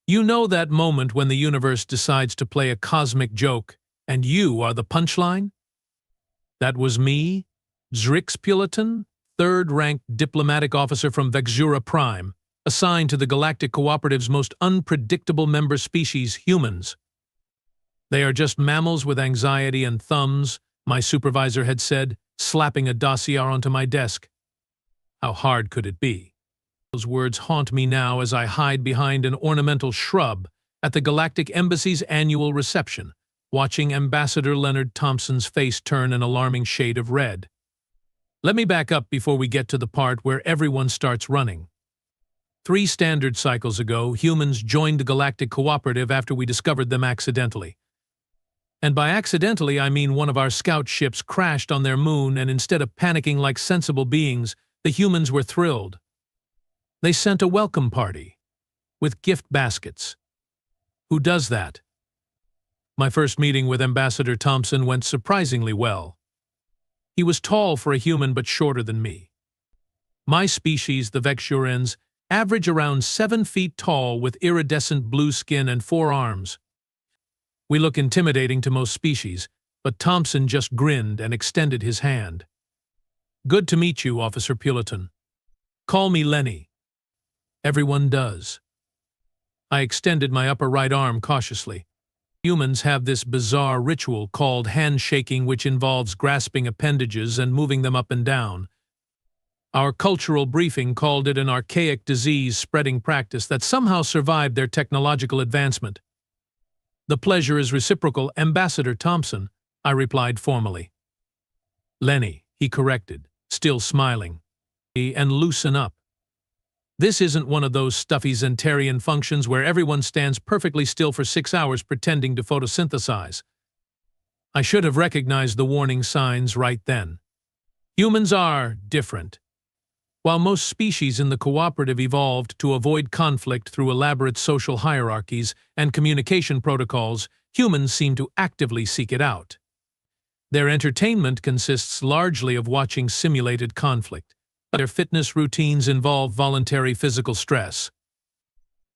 You know that moment when the universe decides to play a cosmic joke, and you are the punchline? That was me, Zrixpulitan, third-ranked diplomatic officer from Vexura Prime, assigned to the Galactic Cooperative's most unpredictable member species, humans. They are just mammals with anxiety and thumbs, my supervisor had said, slapping a dossier onto my desk. How hard could it be? Those words haunt me now as I hide behind an ornamental shrub at the Galactic Embassy's annual reception, watching Ambassador Leonard Thompson's face turn an alarming shade of red. Let me back up before we get to the part where everyone starts running. 3 standard cycles ago, humans joined the Galactic Cooperative after we discovered them accidentally. And by accidentally, I mean one of our scout ships crashed on their moon, and instead of panicking like sensible beings, the humans were thrilled. They sent a welcome party with gift baskets. Who does that? My first meeting with Ambassador Thompson went surprisingly well. He was tall for a human but shorter than me. My species, the Vexurans, average around 7 feet tall with iridescent blue skin and 4 arms. We look intimidating to most species, but Thompson just grinned and extended his hand. Good to meet you, Officer Pulitan. Call me Lenny. Everyone does. I extended my upper right arm cautiously. Humans have this bizarre ritual called handshaking, which involves grasping appendages and moving them up and down. Our cultural briefing called it an archaic disease-spreading practice that somehow survived their technological advancement. The pleasure is reciprocal, Ambassador Thompson, I replied formally. Lenny, he corrected, still smiling. And loosen up. This isn't one of those stuffy Zentarian functions where everyone stands perfectly still for 6 hours pretending to photosynthesize. I should have recognized the warning signs right then. Humans are different. While most species in the cooperative evolved to avoid conflict through elaborate social hierarchies and communication protocols, humans seem to actively seek it out. Their entertainment consists largely of watching simulated conflict. Their fitness routines involve voluntary physical stress.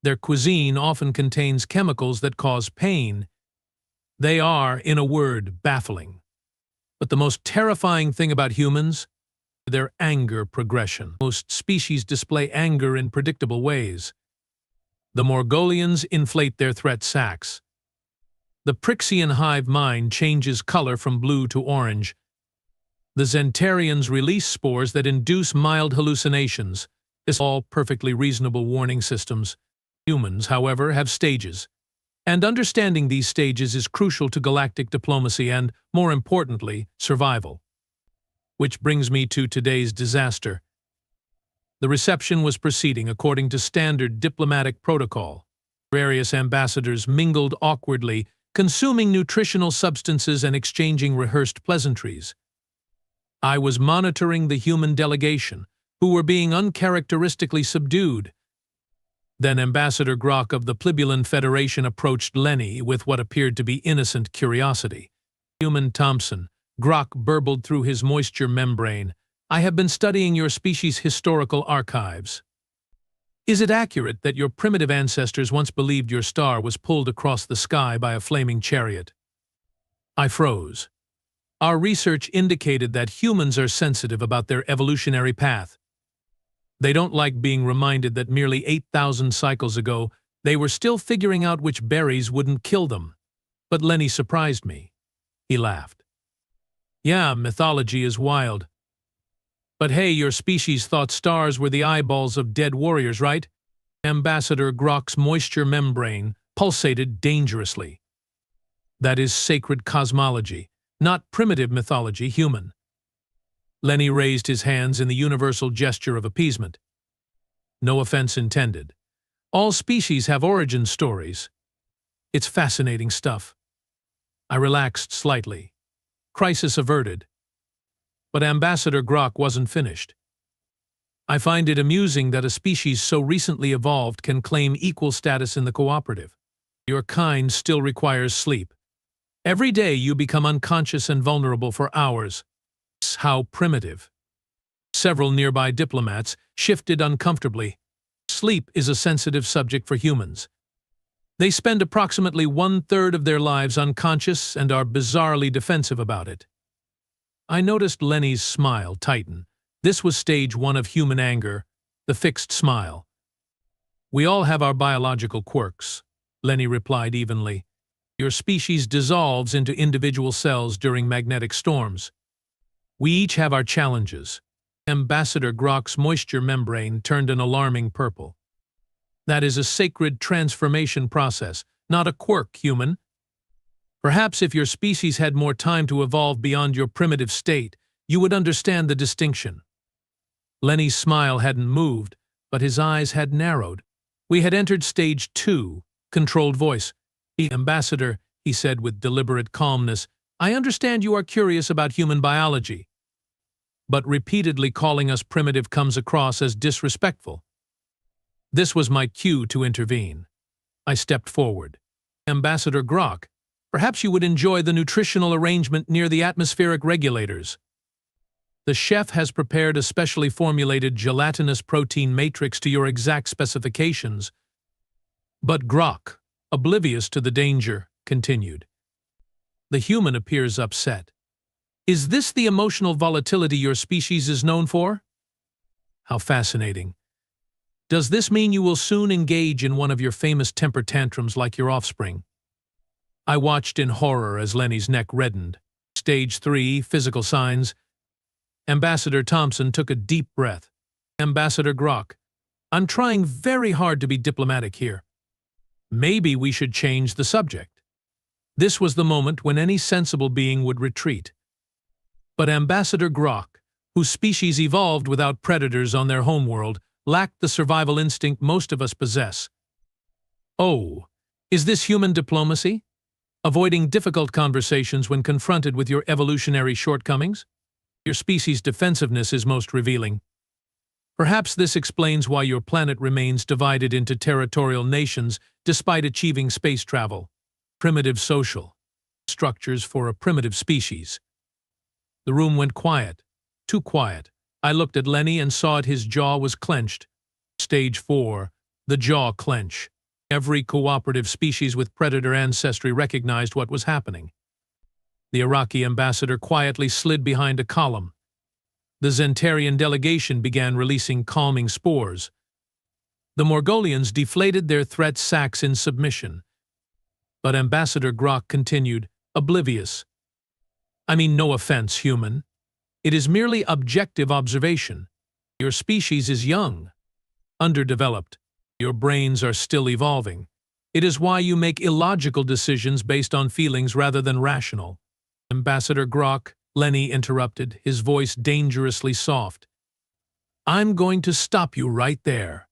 Their cuisine often contains chemicals that cause pain. They are, in a word, baffling. But the most terrifying thing about humans? Their anger progression. Most species display anger in predictable ways. The Morgolians inflate their threat sacks. The Prixian hive mind changes color from blue to orange. The Zentarians release spores that induce mild hallucinations. This all perfectly reasonable warning systems. Humans, however, have stages. And understanding these stages is crucial to galactic diplomacy and, more importantly, survival. Which brings me to today's disaster. The reception was proceeding according to standard diplomatic protocol. Various ambassadors mingled awkwardly, consuming nutritional substances and exchanging rehearsed pleasantries. I was monitoring the human delegation, who were being uncharacteristically subdued. Then Ambassador Grok of the Plebulin Federation approached Lenny with what appeared to be innocent curiosity. Human Thompson, Grok burbled through his moisture membrane, I have been studying your species' historical archives. Is it accurate that your primitive ancestors once believed your star was pulled across the sky by a flaming chariot? I froze. Our research indicated that humans are sensitive about their evolutionary path. They don't like being reminded that merely 8,000 cycles ago, they were still figuring out which berries wouldn't kill them. But Lenny surprised me. He laughed. Yeah, mythology is wild. But hey, your species thought stars were the eyeballs of dead warriors, right? Ambassador Grok's moisture membrane pulsated dangerously. That is sacred cosmology, not primitive mythology, human. Lenny raised his hands in the universal gesture of appeasement. No offense intended. All species have origin stories. It's fascinating stuff. I relaxed slightly. Crisis averted. But Ambassador Grok wasn't finished. I find it amusing that a species so recently evolved can claim equal status in the cooperative. Your kind still requires sleep. Every day you become unconscious and vulnerable for hours. How primitive. Several nearby diplomats shifted uncomfortably. Sleep is a sensitive subject for humans. They spend approximately one-third of their lives unconscious and are bizarrely defensive about it. I noticed Lenny's smile tighten. This was stage one of human anger, the fixed smile. "We all have our biological quirks," Lenny replied evenly. "Your species dissolves into individual cells during magnetic storms. We each have our challenges." Ambassador Grok's moisture membrane turned an alarming purple. "That is a sacred transformation process, not a quirk, human. Perhaps if your species had more time to evolve beyond your primitive state, you would understand the distinction." Lenny's smile hadn't moved, but his eyes had narrowed. "We had entered stage 2, controlled voice. Ambassador," he said with deliberate calmness, "I understand you are curious about human biology. But repeatedly calling us primitive comes across as disrespectful." This was my cue to intervene. I stepped forward. "Ambassador Grok, perhaps you would enjoy the nutritional arrangement near the atmospheric regulators. The chef has prepared a specially formulated gelatinous protein matrix to your exact specifications." But Grok, oblivious to the danger, continued. "The human appears upset. Is this the emotional volatility your species is known for? How fascinating. Does this mean you will soon engage in one of your famous temper tantrums like your offspring?" I watched in horror as Lenny's neck reddened. Stage 3, physical signs. Ambassador Thompson took a deep breath. "Ambassador Grok, I'm trying very hard to be diplomatic here. Maybe we should change the subject." This was the moment when any sensible being would retreat. But Ambassador Grok, whose species evolved without predators on their homeworld, lacked the survival instinct most of us possess. "Oh, is this human diplomacy? Avoiding difficult conversations when confronted with your evolutionary shortcomings? Your species' defensiveness is most revealing. Perhaps this explains why your planet remains divided into territorial nations despite achieving space travel. Primitive social structures for a primitive species." The room went quiet, too quiet. I looked at Lenny and saw that his jaw was clenched. Stage 4, the jaw clench. Every cooperative species with predator ancestry recognized what was happening. The Iraqi ambassador quietly slid behind a column. The Zentarian delegation began releasing calming spores. The Morgolians deflated their threat sacks in submission. But Ambassador Grok continued, oblivious. "I mean, no offense, human. It is merely objective observation. Your species is young, underdeveloped. Your brains are still evolving. It is why you make illogical decisions based on feelings rather than rational." "Ambassador Grok," Lenny interrupted, his voice dangerously soft. "I'm going to stop you right there."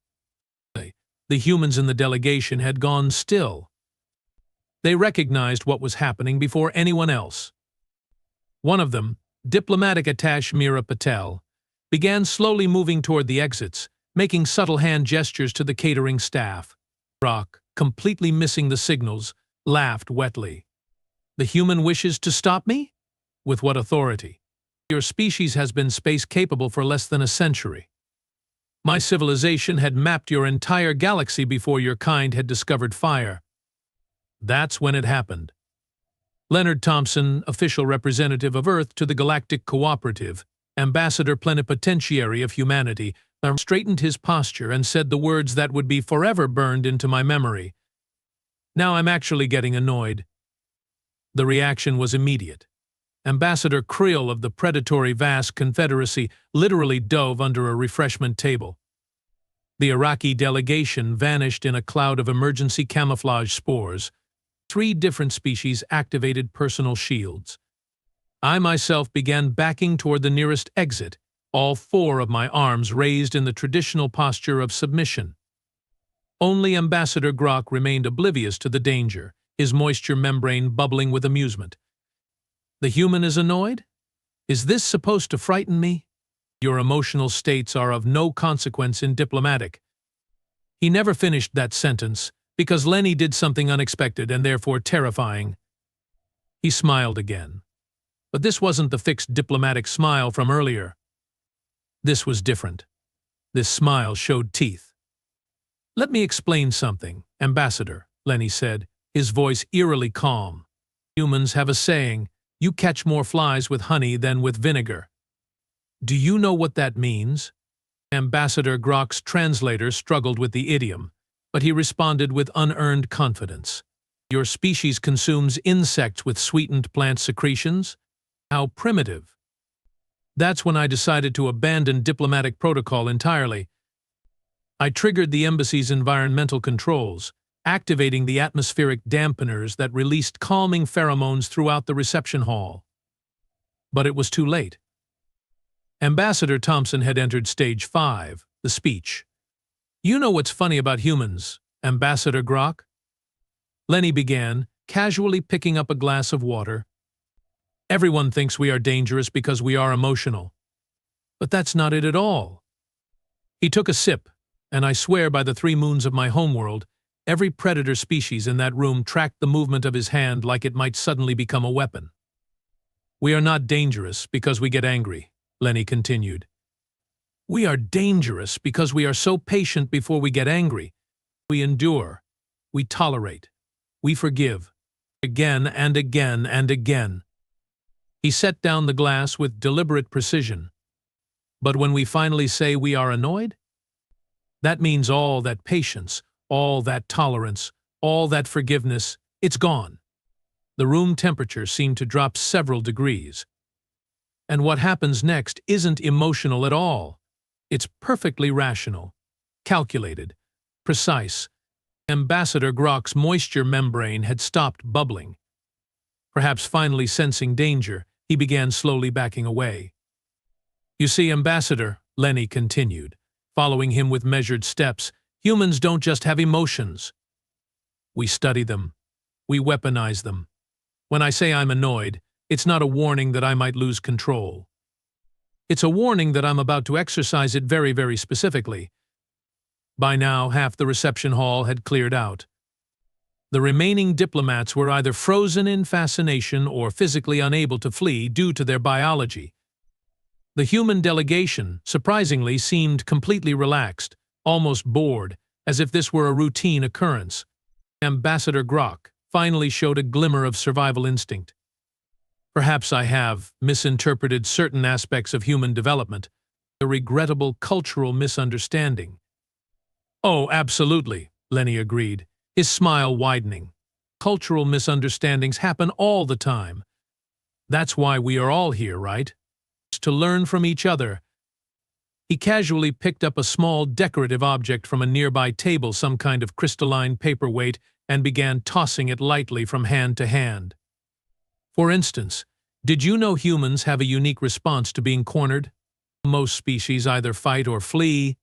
The humans in the delegation had gone still. They recognized what was happening before anyone else. One of them, diplomatic attaché Mira Patel, began slowly moving toward the exits, making subtle hand gestures to the catering staff. Grok, completely missing the signals, laughed wetly. "The human wishes to stop me? With what authority? Your species has been space-capable for less than a century. My civilization had mapped your entire galaxy before your kind had discovered fire." That's when it happened. Leonard Thompson, official representative of Earth to the Galactic Cooperative, ambassador plenipotentiary of humanity, straightened his posture and said the words that would be forever burned into my memory. Now I'm actually getting annoyed. The reaction was immediate. Ambassador Creel of the predatory vast confederacy literally dove under a refreshment table. The Iraqi delegation vanished in a cloud of emergency camouflage spores. 3 different species activated personal shields. I myself began backing toward the nearest exit, all 4 of my arms raised in the traditional posture of submission. Only Ambassador Grok remained oblivious to the danger, his moisture membrane bubbling with amusement. "The human is annoyed? Is this supposed to frighten me? Your emotional states are of no consequence in diplomatic." He never finished that sentence, because Lenny did something unexpected and therefore terrifying. He smiled again. But this wasn't the fixed diplomatic smile from earlier. This was different. This smile showed teeth. "Let me explain something, Ambassador," Lenny said, his voice eerily calm. Humans have a saying, you catch more flies with honey than with vinegar. Do you know what that means? Ambassador Grok's translator struggled with the idiom, but he responded with unearned confidence. Your species consumes insects with sweetened plant secretions? How primitive. That's when I decided to abandon diplomatic protocol entirely. I triggered the embassy's environmental controls, activating the atmospheric dampeners that released calming pheromones throughout the reception hall. But it was too late. Ambassador Thompson had entered stage 5, the speech. You know what's funny about humans, Ambassador Grok? Lenny began, casually picking up a glass of water. Everyone thinks we are dangerous because we are emotional. But that's not it at all. He took a sip, and I swear by the 3 moons of my homeworld, every predator species in that room tracked the movement of his hand like it might suddenly become a weapon. We are not dangerous because we get angry, Lenny continued. We are dangerous because we are so patient before we get angry. We endure. We tolerate. We forgive. Again and again and again. He set down the glass with deliberate precision. But when we finally say we are annoyed, that means all that patience, all that tolerance, all that forgiveness, it's gone. The room temperature seemed to drop several degrees. And what happens next isn't emotional at all. It's perfectly rational, calculated, precise. Ambassador Grok's moisture membrane had stopped bubbling. Perhaps finally sensing danger, he began slowly backing away. You see, Ambassador, Lenny continued, following him with measured steps, humans don't just have emotions. We study them. We weaponize them. When I say I'm annoyed, it's not a warning that I might lose control. It's a warning that I'm about to exercise it very, very specifically. By now, half the reception hall had cleared out. The remaining diplomats were either frozen in fascination or physically unable to flee due to their biology. The human delegation, surprisingly, seemed completely relaxed, almost bored, as if this were a routine occurrence. Ambassador Grok finally showed a glimmer of survival instinct. Perhaps I have misinterpreted certain aspects of human development, a regrettable cultural misunderstanding. Oh, absolutely, Lenny agreed, his smile widening. Cultural misunderstandings happen all the time. That's why we are all here, right? To learn from each other. He casually picked up a small decorative object from a nearby table, some kind of crystalline paperweight, and began tossing it lightly from hand to hand. For instance, did you know humans have a unique response to being cornered? Most species either fight or flee.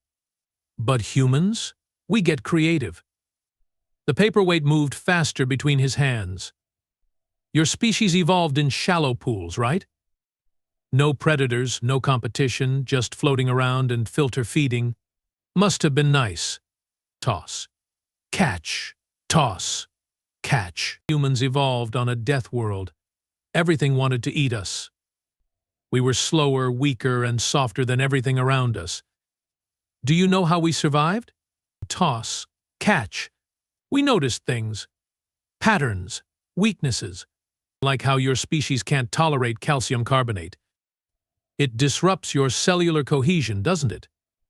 But humans? We get creative. The paperweight moved faster between his hands. Your species evolved in shallow pools, right? No predators, no competition, just floating around and filter feeding. Must have been nice. Toss. Catch. Toss. Catch. Humans evolved on a death world. Everything wanted to eat us. We were slower, weaker, and softer than everything around us. Do you know how we survived? Toss. Catch. We noticed things. Patterns. Weaknesses. Like how your species can't tolerate calcium carbonate. It disrupts your cellular cohesion, doesn't it?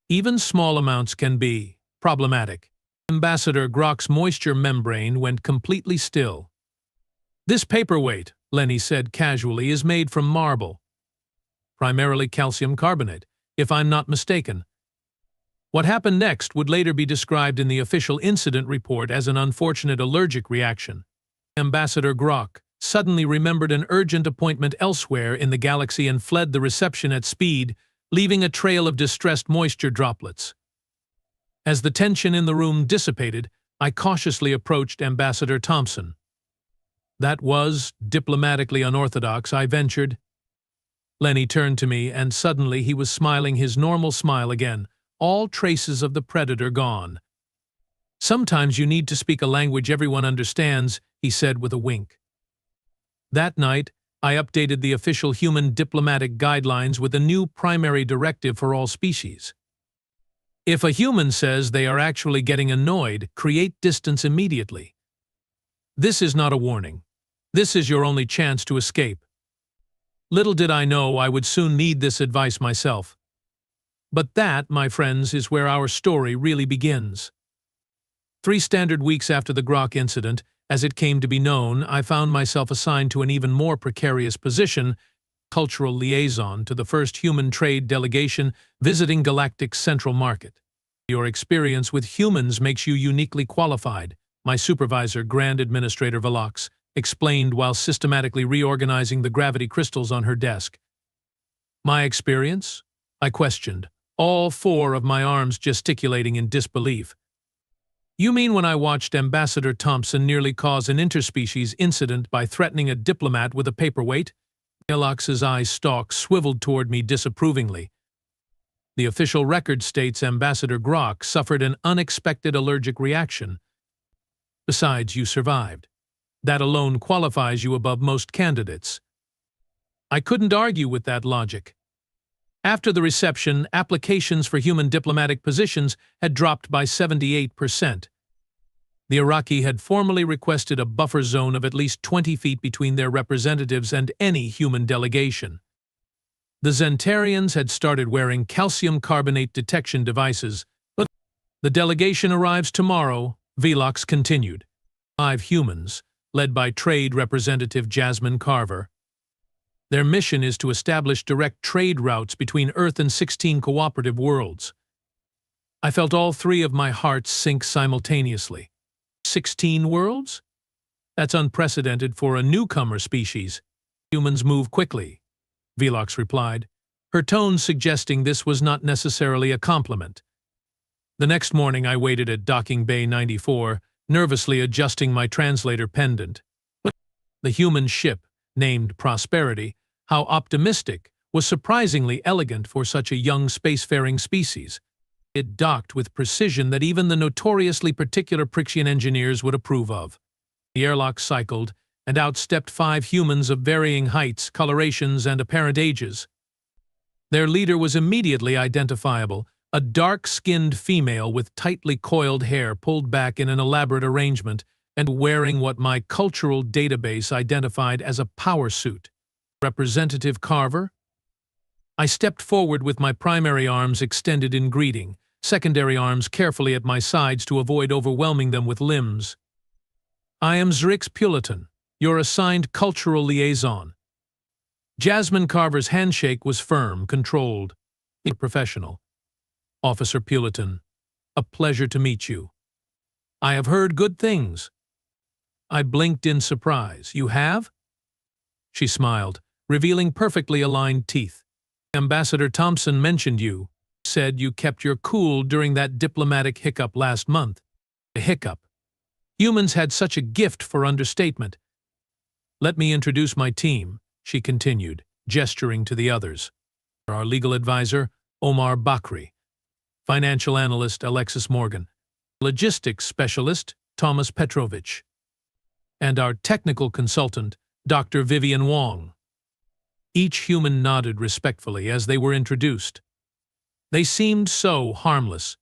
Even small amounts can be problematic. Ambassador Grok's moisture membrane went completely still. This paperweight, Lenny said casually, is made from marble. Primarily calcium carbonate, if I'm not mistaken. What happened next would later be described in the official incident report as an unfortunate allergic reaction. Ambassador Grok suddenly remembered an urgent appointment elsewhere in the galaxy and fled the reception at speed, leaving a trail of distressed moisture droplets. As the tension in the room dissipated, I cautiously approached Ambassador Thompson. That was diplomatically unorthodox, I ventured. Lenny turned to me, and suddenly he was smiling his normal smile again, all traces of the predator gone. Sometimes you need to speak a language everyone understands, he said with a wink. That night, I updated the official human diplomatic guidelines with a new primary directive for all species. If a human says they are actually getting annoyed, create distance immediately. This is not a warning. This is your only chance to escape. Little did I know I would soon need this advice myself. But that, my friends, is where our story really begins. 3 standard weeks after the Grok incident, as it came to be known, I found myself assigned to an even more precarious position, cultural liaison to the first human trade delegation visiting Galactic's central market. Your experience with humans makes you uniquely qualified, my supervisor, Grand Administrator Velox, explained while systematically reorganizing the gravity crystals on her desk. My experience? I questioned, all 4 of my arms gesticulating in disbelief. You mean when I watched Ambassador Thompson nearly cause an interspecies incident by threatening a diplomat with a paperweight? Velox's eye stalk swiveled toward me disapprovingly. The official record states Ambassador Grok suffered an unexpected allergic reaction. Besides, you survived. That alone qualifies you above most candidates. I couldn't argue with that logic. After the reception, applications for human diplomatic positions had dropped by 78%. The Iraqi had formally requested a buffer zone of at least 20 feet between their representatives and any human delegation. The Zentarians had started wearing calcium carbonate detection devices, but the delegation arrives tomorrow, Velox continued. 5 humans, led by Trade Representative Jasmine Carver. Their mission is to establish direct trade routes between Earth and 16 cooperative worlds. I felt all 3 of my hearts sink simultaneously. 16 worlds? That's unprecedented for a newcomer species. Humans move quickly, Velox replied, her tone suggesting this was not necessarily a compliment. The next morning I waited at Docking Bay 94, nervously adjusting my translator pendant. The human ship, named Prosperity, how optimistic, was surprisingly elegant for such a young spacefaring species. It docked with precision that even the notoriously particular Prixian engineers would approve of. The airlock cycled, and out stepped 5 humans of varying heights, colorations, and apparent ages. Their leader was immediately identifiable, a dark-skinned female with tightly coiled hair pulled back in an elaborate arrangement and wearing what my cultural database identified as a power suit. Representative Carver? I stepped forward with my primary arms extended in greeting, secondary arms carefully at my sides to avoid overwhelming them with limbs. I am Zrix Pulitan, your assigned cultural liaison. Jasmine Carver's handshake was firm, controlled, professional. Officer Pulitan, a pleasure to meet you. I have heard good things. I blinked in surprise. You have? She smiled, revealing perfectly aligned teeth. Ambassador Thompson mentioned you, said you kept your cool during that diplomatic hiccup last month. A hiccup. Humans had such a gift for understatement. Let me introduce my team, she continued, gesturing to the others. Our legal advisor, Omar Bakri. Financial analyst, Alexis Morgan. Logistics specialist, Thomas Petrovich. And our technical consultant, Dr. Vivian Wong. Each human nodded respectfully as they were introduced. They seemed so harmless.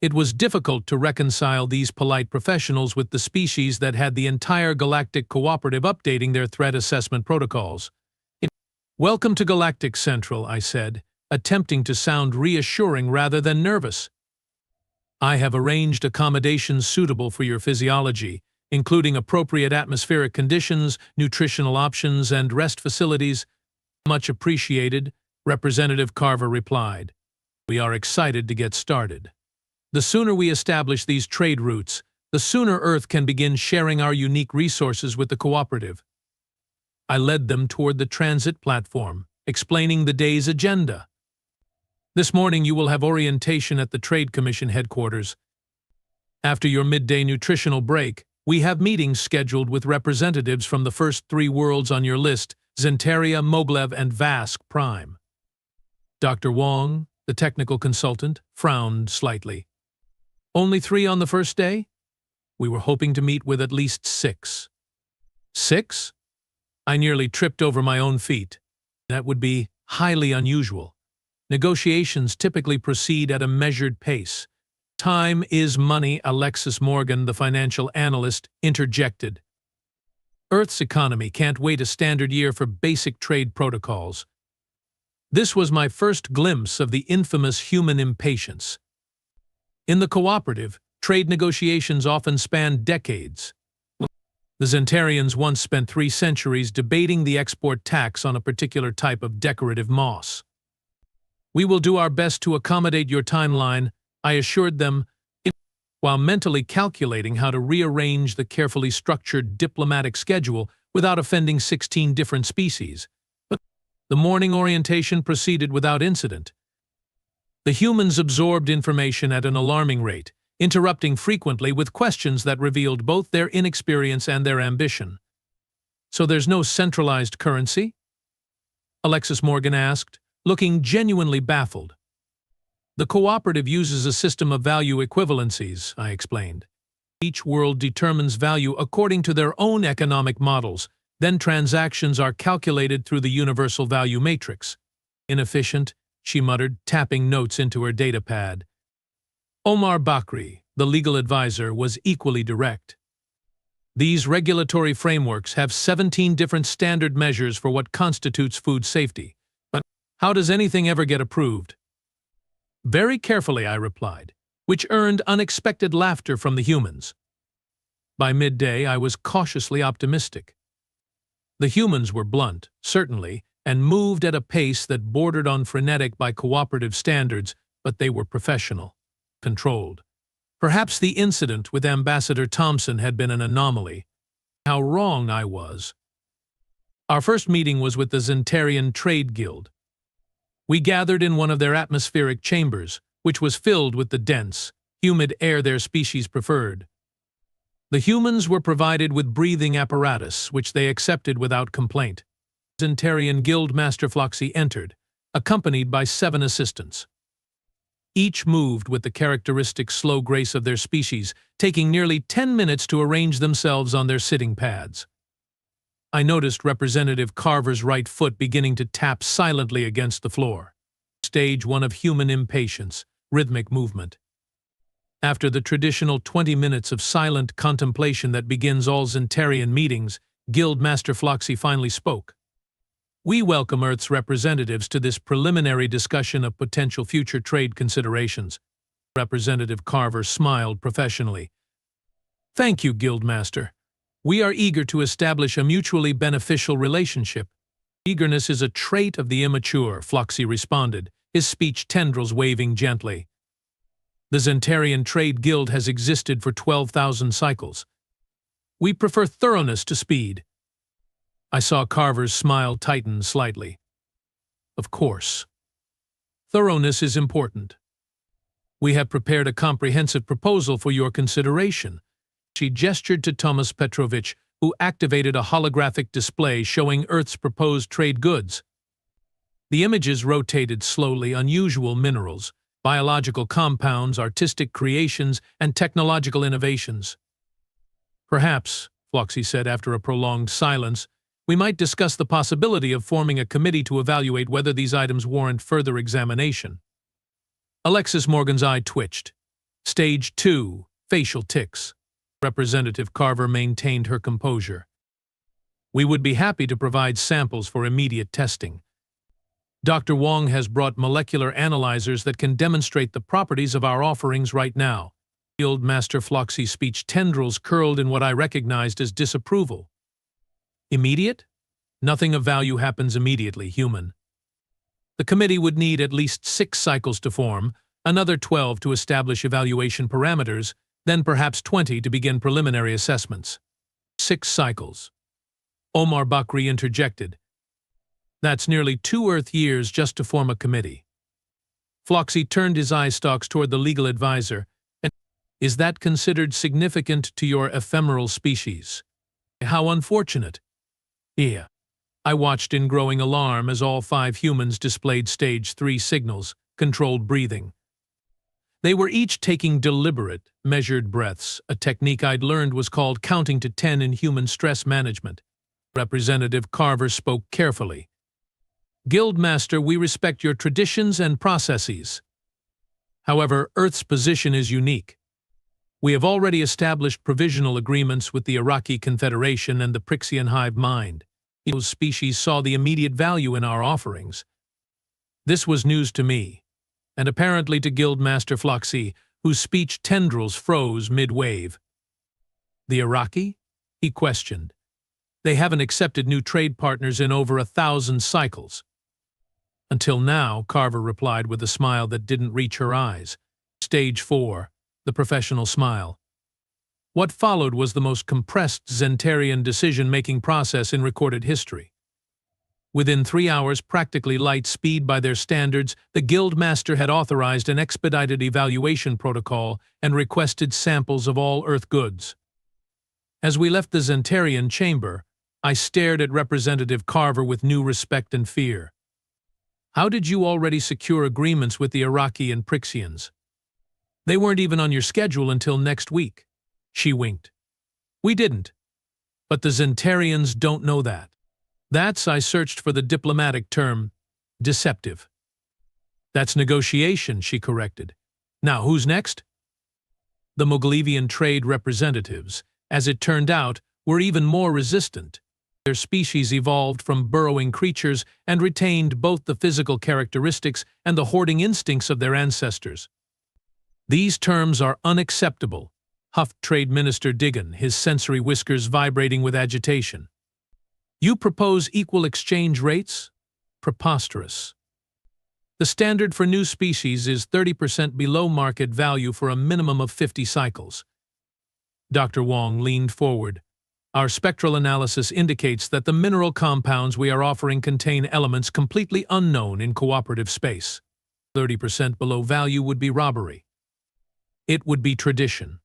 It was difficult to reconcile these polite professionals with the species that had the entire Galactic Cooperative updating their threat assessment protocols. Welcome to Galactic Central, I said, attempting to sound reassuring rather than nervous. I have arranged accommodations suitable for your physiology, including appropriate atmospheric conditions, nutritional options, and rest facilities. Much appreciated, Representative Carver replied. We are excited to get started. The sooner we establish these trade routes, the sooner Earth can begin sharing our unique resources with the cooperative. I led them toward the transit platform, explaining the day's agenda. This morning you will have orientation at the Trade Commission headquarters. After your midday nutritional break, we have meetings scheduled with representatives from the first 3 worlds on your list, Zentaria, Moglev, and Vask Prime. Dr. Wong, the technical consultant, frowned slightly. Only 3 on the first day? We were hoping to meet with at least 6. 6? I nearly tripped over my own feet. That would be highly unusual. Negotiations typically proceed at a measured pace. Time is money, Alexis Morgan, the financial analyst, interjected. Earth's economy can't wait a standard year for basic trade protocols. This was my first glimpse of the infamous human impatience. In the cooperative, trade negotiations often span decades. The Zentarians once spent 3 centuries debating the export tax on a particular type of decorative moss. We will do our best to accommodate your timeline, I assured them, while mentally calculating how to rearrange the carefully structured diplomatic schedule without offending 16 different species. But the morning orientation proceeded without incident. The humans absorbed information at an alarming rate, interrupting frequently with questions that revealed both their inexperience and their ambition. So there's no centralized currency? Alexis Morgan asked, looking genuinely baffled. The cooperative uses a system of value equivalencies, I explained. Each world determines value according to their own economic models, then transactions are calculated through the universal value matrix. Inefficient, she muttered, tapping notes into her data pad. Omar Bakri, the legal advisor, was equally direct. These regulatory frameworks have 17 different standard measures for what constitutes food safety. But how does anything ever get approved? Very carefully, I replied, which earned unexpected laughter from the humans. By midday, I was cautiously optimistic. The humans were blunt, certainly, and moved at a pace that bordered on frenetic by cooperative standards, but they were professional, controlled. Perhaps the incident with Ambassador Thompson had been an anomaly. How wrong I was. Our first meeting was with the Zentarian Trade Guild. We gathered in one of their atmospheric chambers, which was filled with the dense, humid air their species preferred. The humans were provided with breathing apparatus, which they accepted without complaint. Zentarian Guild Master Floxy entered, accompanied by 7 assistants. Each moved with the characteristic slow grace of their species, taking nearly 10 minutes to arrange themselves on their sitting pads. I noticed Representative Carver's right foot beginning to tap silently against the floor. Stage 1 of human impatience, rhythmic movement. After the traditional 20 minutes of silent contemplation that begins all Zentarian meetings, Guild Master Floxy finally spoke. We welcome Earth's representatives to this preliminary discussion of potential future trade considerations. Representative Carver smiled professionally. Thank you, Guildmaster. We are eager to establish a mutually beneficial relationship. Eagerness is a trait of the immature, Floxy responded, his speech tendrils waving gently. The Zentarian Trade Guild has existed for 12,000 cycles. We prefer thoroughness to speed. I saw Carver's smile tighten slightly. Of course. Thoroughness is important. We have prepared a comprehensive proposal for your consideration. She gestured to Thomas Petrovich, who activated a holographic display showing Earth's proposed trade goods. The images rotated slowly, unusual minerals, biological compounds, artistic creations, and technological innovations. Perhaps, Floxy said after a prolonged silence, we might discuss the possibility of forming a committee to evaluate whether these items warrant further examination. Alexis Morgan's eye twitched. Stage 2, facial tics. Representative Carver maintained her composure. We would be happy to provide samples for immediate testing. Dr. Wong has brought molecular analyzers that can demonstrate the properties of our offerings right now. Guild Master Floxy's speech tendrils curled in what I recognized as disapproval. Immediate? Nothing of value happens immediately, human. The committee would need at least 6 cycles to form, another 12 to establish evaluation parameters, then perhaps 20 to begin preliminary assessments. 6 cycles. Omar Bakri interjected. That's nearly 2 Earth years just to form a committee. Floxy turned his eye stalks toward the legal advisor. And is that considered significant to your ephemeral species? How unfortunate. Yeah. I watched in growing alarm as all 5 humans displayed stage 3 signals, controlled breathing. They were each taking deliberate, measured breaths. A technique I'd learned was called counting to 10 in human stress management. Representative Carver spoke carefully. Guildmaster, we respect your traditions and processes. However, Earth's position is unique. We have already established provisional agreements with the Iraqi Confederation and the Pryxian hive mind. Those species saw the immediate value in our offerings. This was news to me, and apparently to Guildmaster Floxy, whose speech tendrils froze mid-wave. The Iraqi? He questioned. They haven't accepted new trade partners in over 1,000 cycles. Until now, Carver replied with a smile that didn't reach her eyes. Stage 4, the professional smile. What followed was the most compressed Zentarian decision-making process in recorded history. Within 3 hours, practically light speed by their standards, the Guildmaster had authorized an expedited evaluation protocol and requested samples of all Earth goods. As we left the Zentarian chamber, I stared at Representative Carver with new respect and fear. How did you already secure agreements with the Iraqi and Pryxians? They weren't even on your schedule until next week. She winked. We didn't. But the Zentarians don't know that. I searched for the diplomatic term, deceptive. That's negotiation, she corrected. Now, who's next? The Moglivian trade representatives, as it turned out, were even more resistant. Their species evolved from burrowing creatures and retained both the physical characteristics and the hoarding instincts of their ancestors. These terms are unacceptable, huffed Trade Minister Diggin, his sensory whiskers vibrating with agitation. You propose equal exchange rates? Preposterous. The standard for new species is 30% below market value for a minimum of 50 cycles. Dr. Wong leaned forward. Our spectral analysis indicates that the mineral compounds we are offering contain elements completely unknown in cooperative space. 30% below value would be robbery. It would be tradition.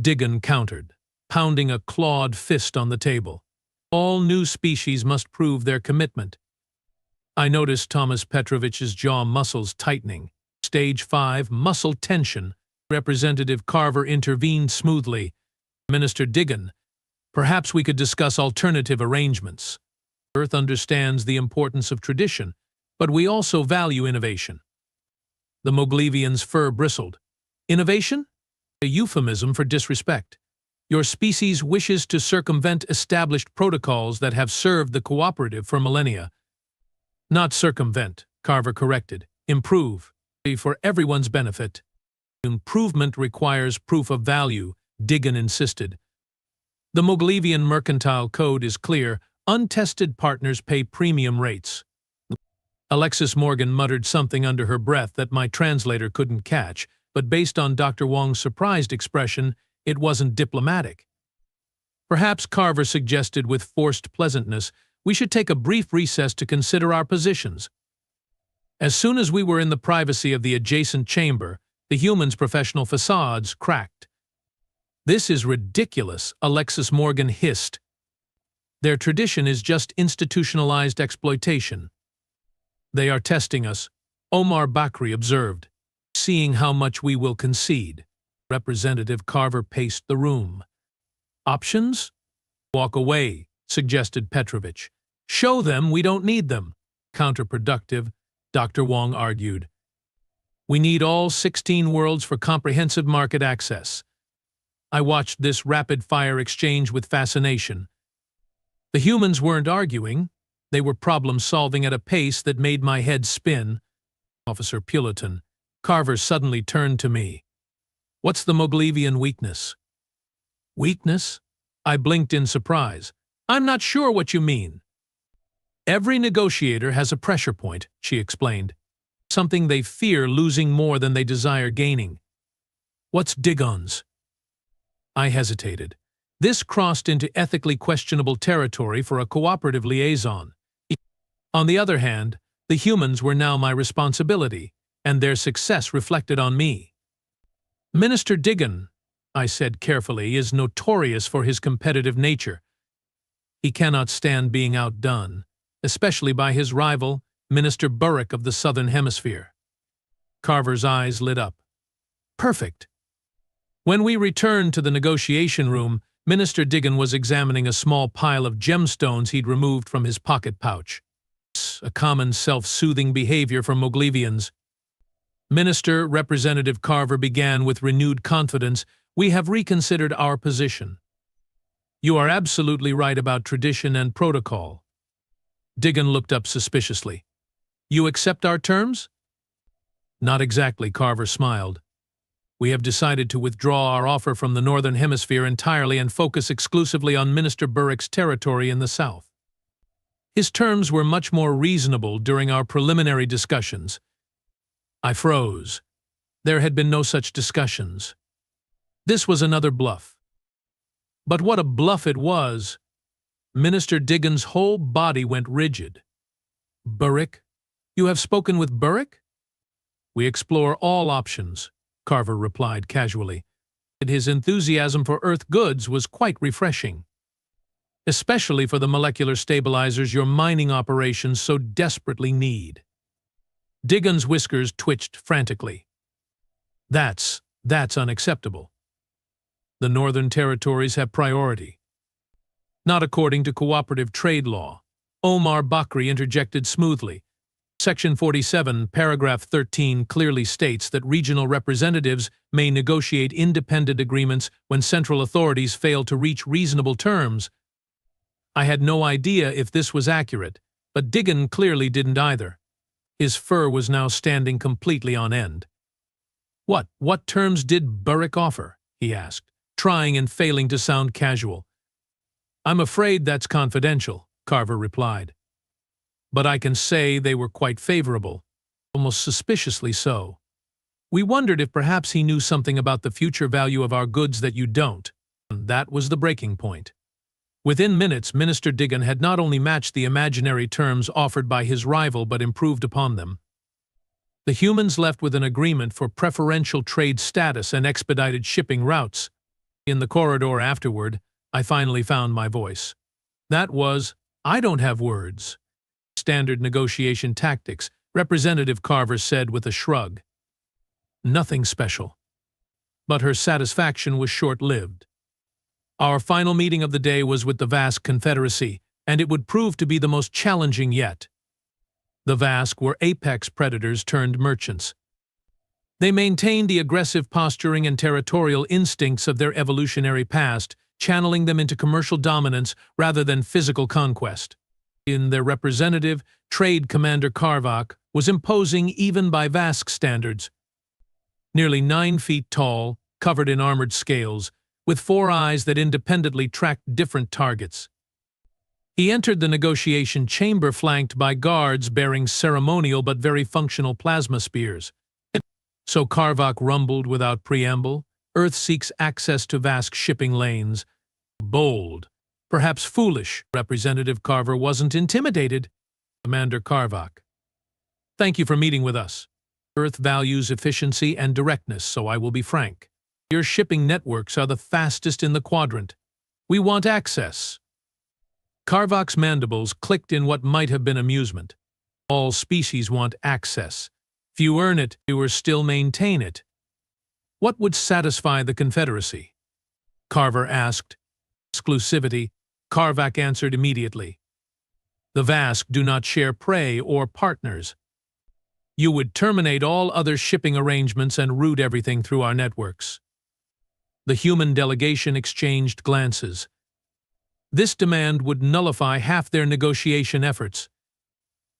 Diggin countered, pounding a clawed fist on the table. All new species must prove their commitment. I noticed Thomas Petrovich's jaw muscles tightening. Stage 5, muscle tension. Representative Carver intervened smoothly. Minister Diggin, perhaps we could discuss alternative arrangements. Earth understands the importance of tradition, but we also value innovation. The Moglivian's fur bristled. Innovation? A euphemism for disrespect. Your species wishes to circumvent established protocols that have served the cooperative for millennia. Not circumvent, Carver corrected. Improve. For everyone's benefit. Improvement requires proof of value, Diggin insisted. The Moglivian Mercantile Code is clear. Untested partners pay premium rates. Alexis Morgan muttered something under her breath that my translator couldn't catch, but based on Dr. Wong's surprised expression, it wasn't diplomatic. Perhaps Carver suggested with forced pleasantness, we should take a brief recess to consider our positions. As soon as we were in the privacy of the adjacent chamber, the humans' professional facades cracked. This is ridiculous, Alexis Morgan hissed. Their tradition is just institutionalized exploitation. They are testing us, Omar Bakri observed, seeing how much we will concede. Representative Carver paced the room. Options? Walk away, suggested Petrovich. Show them we don't need them. Counterproductive, Dr. Wong argued. We need all 16 worlds for comprehensive market access. I watched this rapid-fire exchange with fascination. The humans weren't arguing. They were problem-solving at a pace that made my head spin. Officer Puleton, Carver suddenly turned to me. What's the Moglivian weakness? Weakness? I blinked in surprise. I'm not sure what you mean. Every negotiator has a pressure point, she explained. Something they fear losing more than they desire gaining. What's Diggon's? I hesitated. This crossed into ethically questionable territory for a cooperative liaison. On the other hand, the humans were now my responsibility, and their success reflected on me. Minister Diggin, I said carefully, is notorious for his competitive nature. He cannot stand being outdone, especially by his rival, Minister Burrick of the Southern Hemisphere. Carver's eyes lit up. Perfect. When we returned to the negotiation room, Minister Diggin was examining a small pile of gemstones he'd removed from his pocket pouch. A common self-soothing behavior for Moglivians. Minister Representative Carver began with renewed confidence. We have reconsidered our position. You are absolutely right about tradition and protocol. Diggin looked up suspiciously. You accept our terms? Not exactly, Carver smiled. We have decided to withdraw our offer from the Northern Hemisphere entirely and focus exclusively on Minister Burrick's territory in the South. His terms were much more reasonable during our preliminary discussions. I froze. There had been no such discussions. This was another bluff. But what a bluff it was! Minister Diggin's whole body went rigid. Burrick? You have spoken with Burrick? We explore all options, Carver replied casually. His enthusiasm for Earth goods was quite refreshing, especially for the molecular stabilizers your mining operations so desperately need. Diggin's whiskers twitched frantically. That's unacceptable. The Northern Territories have priority. Not according to cooperative trade law. Omar Bakri interjected smoothly. Section 47, paragraph 13 clearly states that regional representatives may negotiate independent agreements when central authorities fail to reach reasonable terms. I had no idea if this was accurate, but Diggin clearly didn't either. His fur was now standing completely on end. What terms did Burrick offer? He asked, trying and failing to sound casual. I'm afraid that's confidential, Carver replied. But I can say they were quite favorable, almost suspiciously so. We wondered if perhaps he knew something about the future value of our goods that you don't. That was the breaking point. Within minutes, Minister Diggin had not only matched the imaginary terms offered by his rival but improved upon them. The humans left with an agreement for preferential trade status and expedited shipping routes. In the corridor afterward, I finally found my voice. That was, I don't have words. Standard negotiation tactics, Representative Carver said with a shrug. Nothing special. But her satisfaction was short-lived. Our final meeting of the day was with the Vask Confederacy, and it would prove to be the most challenging yet. The Vask were apex predators turned merchants. They maintained the aggressive posturing and territorial instincts of their evolutionary past, channeling them into commercial dominance rather than physical conquest. Their representative, Trade Commander Karvak, was imposing even by Vask standards. Nearly 9 feet tall, covered in armored scales, with 4 eyes that independently tracked different targets. He entered the negotiation chamber flanked by guards bearing ceremonial but very functional plasma spears. So Karvak rumbled without preamble, Earth seeks access to Vask shipping lanes. Bold, perhaps foolish, Representative Carver wasn't intimidated. Commander Karvak. Thank you for meeting with us. Earth values efficiency and directness, so I will be frank. Your shipping networks are the fastest in the quadrant. We want access. Karvak's mandibles clicked in what might have been amusement. All species want access. Few earn it, fewer still maintain it. What would satisfy the Confederacy? Carver asked. Exclusivity, Karvak answered immediately. The Vask do not share prey or partners. You would terminate all other shipping arrangements and route everything through our networks. The human delegation exchanged glances. This demand would nullify half their negotiation efforts.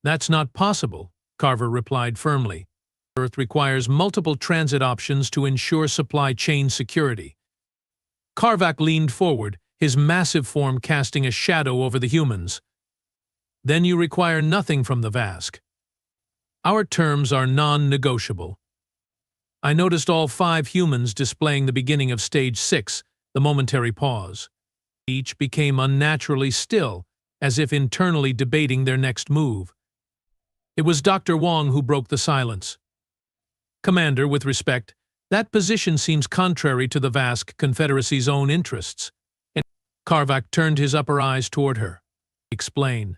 That's not possible, Carver replied firmly. Earth requires multiple transit options to ensure supply chain security. Karvak leaned forward, his massive form casting a shadow over the humans. Then you require nothing from the Vask. Our terms are non-negotiable. I noticed all 5 humans displaying the beginning of Stage 6, the momentary pause. Each became unnaturally still, as if internally debating their next move. It was Dr. Wong who broke the silence. Commander, with respect, that position seems contrary to the Vask Confederacy's own interests. Karvak turned his upper eyes toward her. Explain.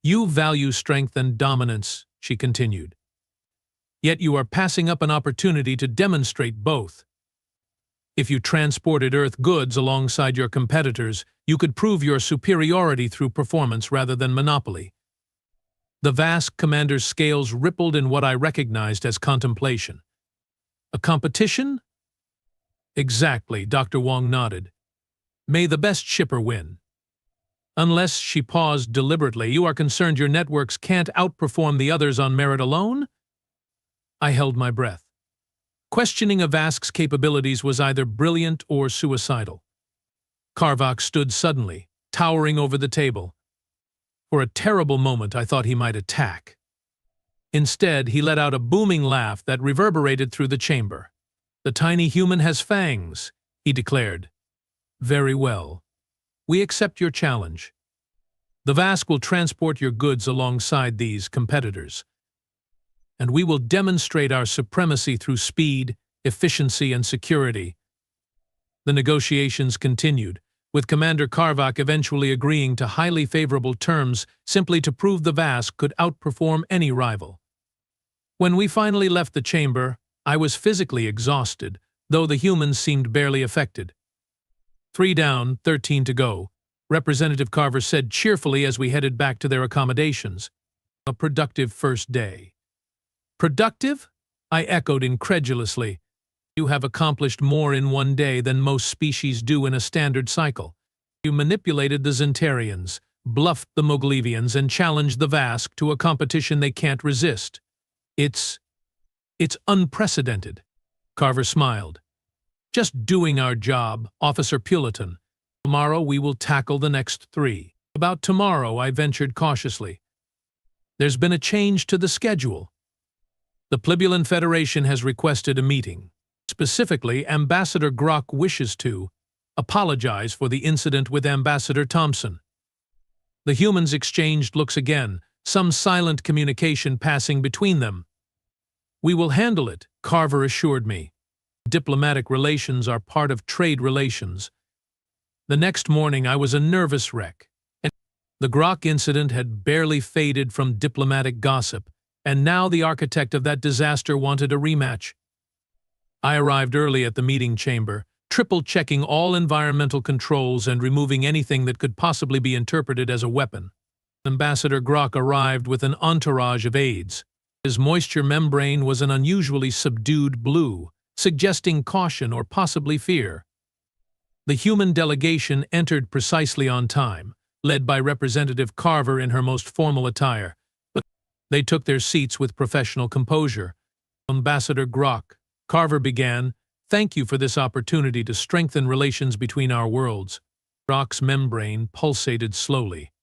You value strength and dominance, she continued. Yet you are passing up an opportunity to demonstrate both. If you transported Earth goods alongside your competitors, you could prove your superiority through performance rather than monopoly. The vast commander's scales rippled in what I recognized as contemplation. A competition? Exactly, Dr. Wong nodded. May the best shipper win. Unless, she paused deliberately, you are concerned your networks can't outperform the others on merit alone? I held my breath. Questioning Avask's capabilities was either brilliant or suicidal. Karvak stood suddenly, towering over the table. For a terrible moment I thought he might attack. Instead, he let out a booming laugh that reverberated through the chamber. The tiny human has fangs, he declared. Very well. We accept your challenge. The Vask will transport your goods alongside these competitors, and we will demonstrate our supremacy through speed, efficiency, and security. The negotiations continued, with Commander Karvak eventually agreeing to highly favorable terms simply to prove the Vask could outperform any rival. When we finally left the chamber, I was physically exhausted, though the humans seemed barely affected. 3 down, 13 to go, Representative Carver said cheerfully as we headed back to their accommodations. A productive first day. Productive? I echoed incredulously. You have accomplished more in one day than most species do in a standard cycle. You manipulated the Zentarians, bluffed the Moglivians, and challenged the Vask to a competition they can't resist. It's unprecedented. Carver smiled. Just doing our job, Officer Puleton. Tomorrow we will tackle the next 3. About tomorrow, I ventured cautiously. There's been a change to the schedule. The Plebulin Federation has requested a meeting. Specifically, Ambassador Grok wishes to apologize for the incident with Ambassador Thompson. The humans exchanged looks again, some silent communication passing between them. We will handle it, Carver assured me. Diplomatic relations are part of trade relations. The next morning I was a nervous wreck. The Grok incident had barely faded from diplomatic gossip, and now the architect of that disaster wanted a rematch. I arrived early at the meeting chamber, triple-checking all environmental controls and removing anything that could possibly be interpreted as a weapon. Ambassador Grok arrived with an entourage of aides. His moisture membrane was an unusually subdued blue, suggesting caution or possibly fear. The human delegation entered precisely on time, led by Representative Carver in her most formal attire, but they took their seats with professional composure. Ambassador Grok, Carver began, "Thank you for this opportunity to strengthen relations between our worlds." Grok's membrane pulsated slowly.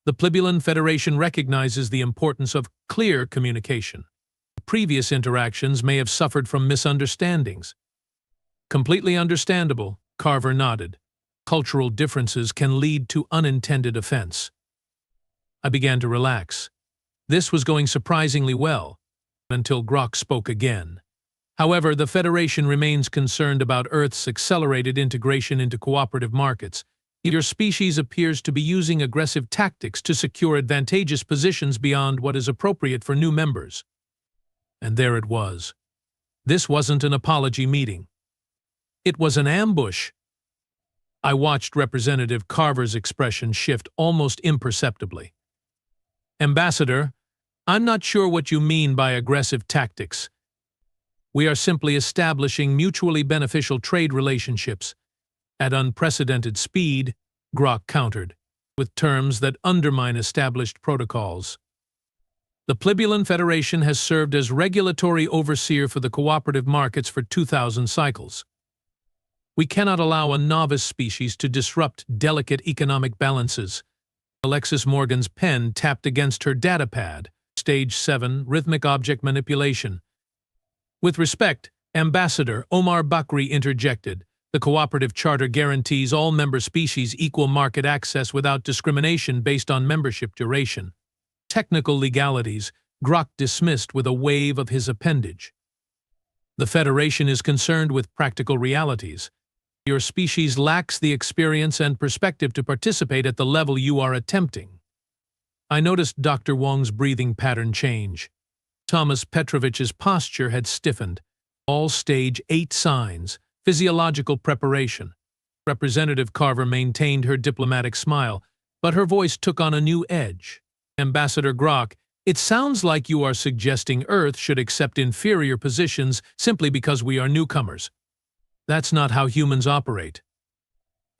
The Plebulin Federation recognizes the importance of clear communication. Previous interactions may have suffered from misunderstandings. Completely understandable, Carver nodded. Cultural differences can lead to unintended offense. I began to relax. This was going surprisingly well, until Grok spoke again. However, the Federation remains concerned about Earth's accelerated integration into cooperative markets. Your species appears to be using aggressive tactics to secure advantageous positions beyond what is appropriate for new members. And there it was. This wasn't an apology meeting. It was an ambush. I watched Representative Carver's expression shift almost imperceptibly. Ambassador, I'm not sure what you mean by aggressive tactics. We are simply establishing mutually beneficial trade relationships. At unprecedented speed, Grok countered, with terms that undermine established protocols. The Plebulin Federation has served as regulatory overseer for the cooperative markets for 2,000 cycles. We cannot allow a novice species to disrupt delicate economic balances. Alexis Morgan's pen tapped against her datapad. Stage 7, Rhythmic Object Manipulation. With respect, Ambassador Omar Bakri interjected. The cooperative charter guarantees all member species equal market access without discrimination based on membership duration. Technical legalities, Grok dismissed with a wave of his appendage. The Federation is concerned with practical realities. Your species lacks the experience and perspective to participate at the level you are attempting. I noticed Dr. Wong's breathing pattern change. Thomas Petrovich's posture had stiffened. All stage 8 signs, physiological preparation. Representative Carver maintained her diplomatic smile, but her voice took on a new edge. Ambassador Grok, It sounds like you are suggesting Earth should accept inferior positions simply because we are newcomers. That's not how humans operate.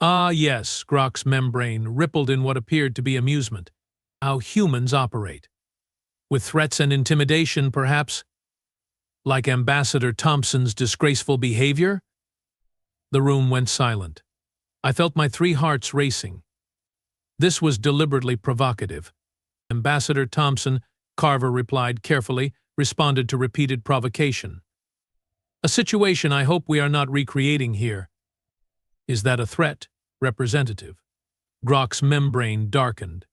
Ah, yes, Grok's membrane rippled in what appeared to be amusement. How humans operate. With threats and intimidation, perhaps? Like Ambassador Thompson's disgraceful behavior? The room went silent. I felt my three hearts racing. This was deliberately provocative. Ambassador Thompson, Carver replied carefully, responded to repeated provocation. A situation I hope we are not recreating here. Is that a threat, Representative? Grok's membrane darkened.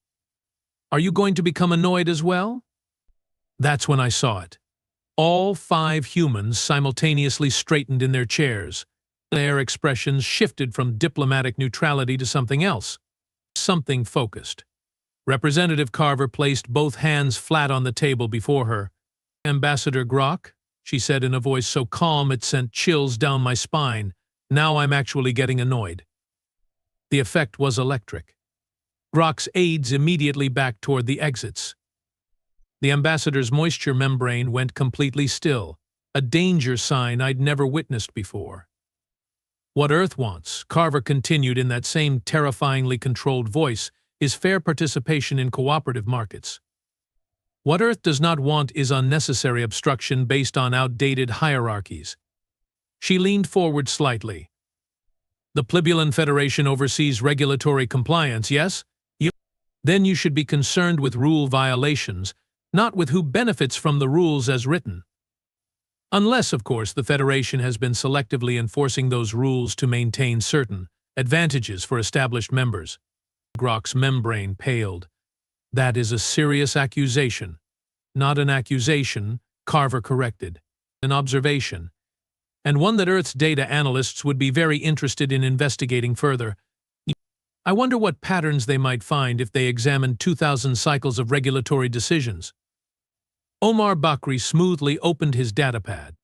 Are you going to become annoyed as well? That's when I saw it. All 5 humans simultaneously straightened in their chairs. Their expressions shifted from diplomatic neutrality to something else. Something focused. Representative Carver placed both hands flat on the table before her. Ambassador Grok, she said in a voice so calm it sent chills down my spine. Now I'm actually getting annoyed. The effect was electric. Grok's aides immediately backed toward the exits. The ambassador's moisture membrane went completely still, a danger sign I'd never witnessed before. What Earth wants, Carver continued in that same terrifyingly controlled voice, is fair participation in cooperative markets. What Earth does not want is unnecessary obstruction based on outdated hierarchies. She leaned forward slightly. The Plebulon Federation oversees regulatory compliance, yes? Then you should be concerned with rule violations, not with who benefits from the rules as written. Unless, of course, the Federation has been selectively enforcing those rules to maintain certain advantages for established members. Grok's membrane paled. That is a serious accusation. Not an accusation, Carver corrected. An observation. And one that Earth's data analysts would be very interested in investigating further. I wonder what patterns they might find if they examined 2,000 cycles of regulatory decisions. Omar Bakri smoothly opened his datapad.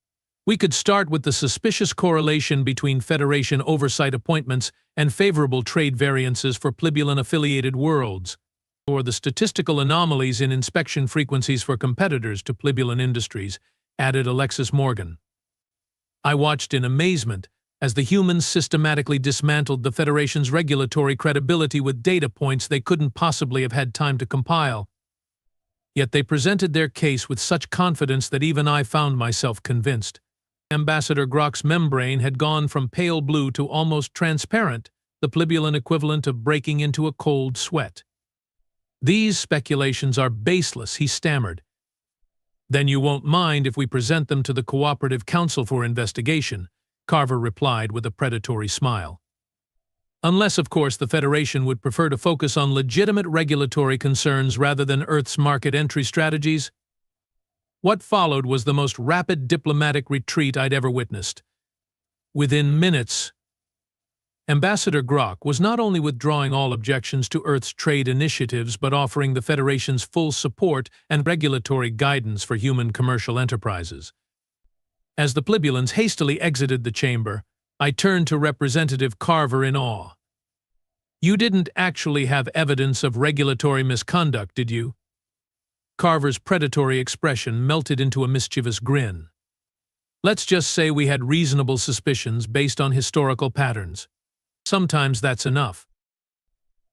We could start with the suspicious correlation between Federation oversight appointments and favorable trade variances for Plebulon-affiliated worlds, or the statistical anomalies in inspection frequencies for competitors to Plebulon Industries, added Alexis Morgan. I watched in amazement as the humans systematically dismantled the Federation's regulatory credibility with data points they couldn't possibly have had time to compile. Yet they presented their case with such confidence that even I found myself convinced. Ambassador Grok's membrane had gone from pale blue to almost transparent, the Plebulon equivalent of breaking into a cold sweat. These speculations are baseless, he stammered. Then you won't mind if we present them to the Cooperative Council for investigation, Carver replied with a predatory smile. Unless, of course, the Federation would prefer to focus on legitimate regulatory concerns rather than Earth's market entry strategies. What followed was the most rapid diplomatic retreat I'd ever witnessed. Within minutes, Ambassador Grok was not only withdrawing all objections to Earth's trade initiatives but offering the Federation's full support and regulatory guidance for human commercial enterprises. As the Plebulons hastily exited the chamber, I turned to Representative Carver in awe. You didn't actually have evidence of regulatory misconduct, did you? Carver's predatory expression melted into a mischievous grin. Let's just say we had reasonable suspicions based on historical patterns. Sometimes that's enough.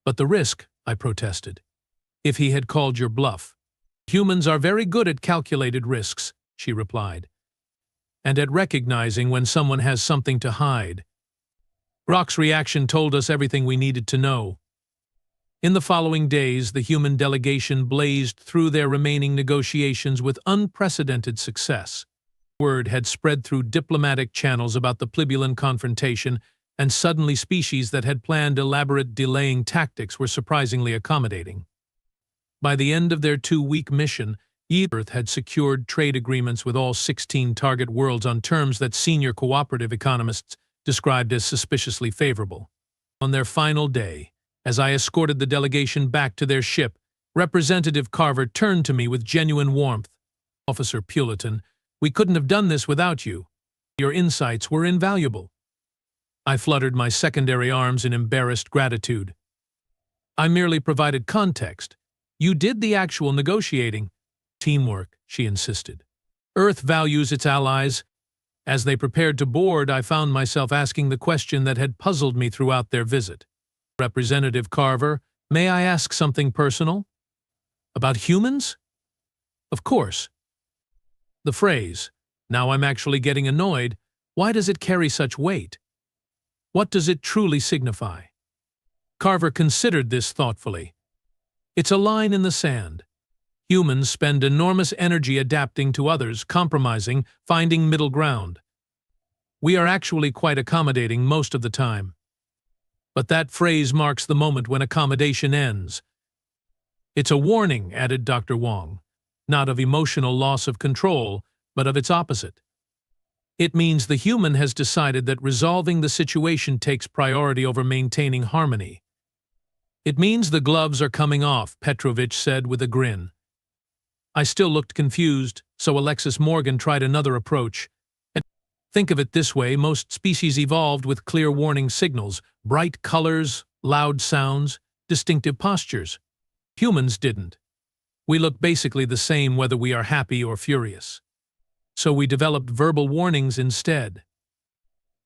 But the risk, I protested. If he had called your bluff. Humans are very good at calculated risks, she replied, and at recognizing when someone has something to hide. Grok's reaction told us everything we needed to know. In the following days, the human delegation blazed through their remaining negotiations with unprecedented success. Word had spread through diplomatic channels about the Plebulon confrontation, and suddenly species that had planned elaborate delaying tactics were surprisingly accommodating. By the end of their 2-week mission, Earth had secured trade agreements with all 16 target worlds on terms that senior cooperative economists described as suspiciously favorable. On their final day, as I escorted the delegation back to their ship, Representative Carver turned to me with genuine warmth. Officer Puleton, we couldn't have done this without you. Your insights were invaluable. I fluttered my secondary arms in embarrassed gratitude. I merely provided context. You did the actual negotiating. teamwork, she insisted. Earth values its allies. As they prepared to board, I found myself asking the question that had puzzled me throughout their visit. Representative Carver, may I ask something personal? About humans? Of course. The phrase, now I'm actually getting annoyed, why does it carry such weight? What does it truly signify? Carver considered this thoughtfully. It's a line in the sand. Humans spend enormous energy adapting to others, compromising, finding middle ground. We are actually quite accommodating most of the time. But that phrase marks the moment when accommodation ends. It's a warning, added Dr. Wong, not of emotional loss of control, but of its opposite. It means the human has decided that resolving the situation takes priority over maintaining harmony. It means the gloves are coming off, Petrovich said with a grin. I still looked confused, so Alexis Morgan tried another approach. And think of it this way, most species evolved with clear warning signals, bright colors, loud sounds, distinctive postures. Humans didn't. We look basically the same whether we are happy or furious. So we developed verbal warnings instead.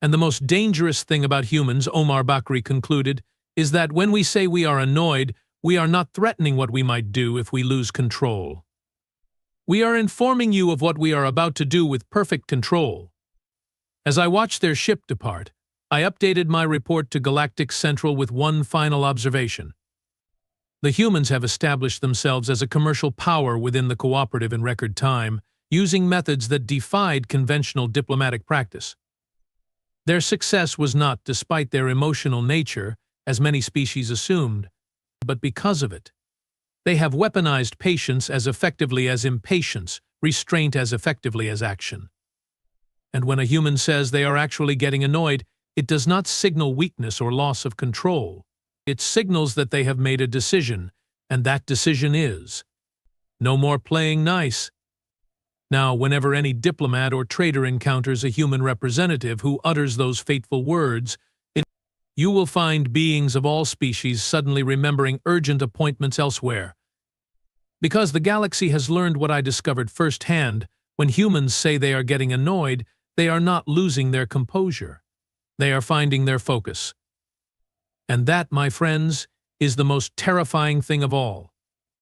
And the most dangerous thing about humans, Omar Bakri concluded, is that when we say we are annoyed, we are not threatening what we might do if we lose control. We are informing you of what we are about to do with perfect control. As I watched their ship depart, I updated my report to Galactic Central with one final observation. The humans have established themselves as a commercial power within the cooperative in record time, using methods that defied conventional diplomatic practice. Their success was not despite their emotional nature, as many species assumed, but because of it. They have weaponized patience as effectively as impatience, restraint as effectively as action. And when a human says they are actually getting annoyed, it does not signal weakness or loss of control. It signals that they have made a decision, and that decision is no more playing nice. Now, whenever any diplomat or trader encounters a human representative who utters those fateful words, you will find beings of all species suddenly remembering urgent appointments elsewhere. Because the galaxy has learned what I discovered firsthand, when humans say they are getting annoyed, they are not losing their composure. They are finding their focus. And that, my friends, is the most terrifying thing of all.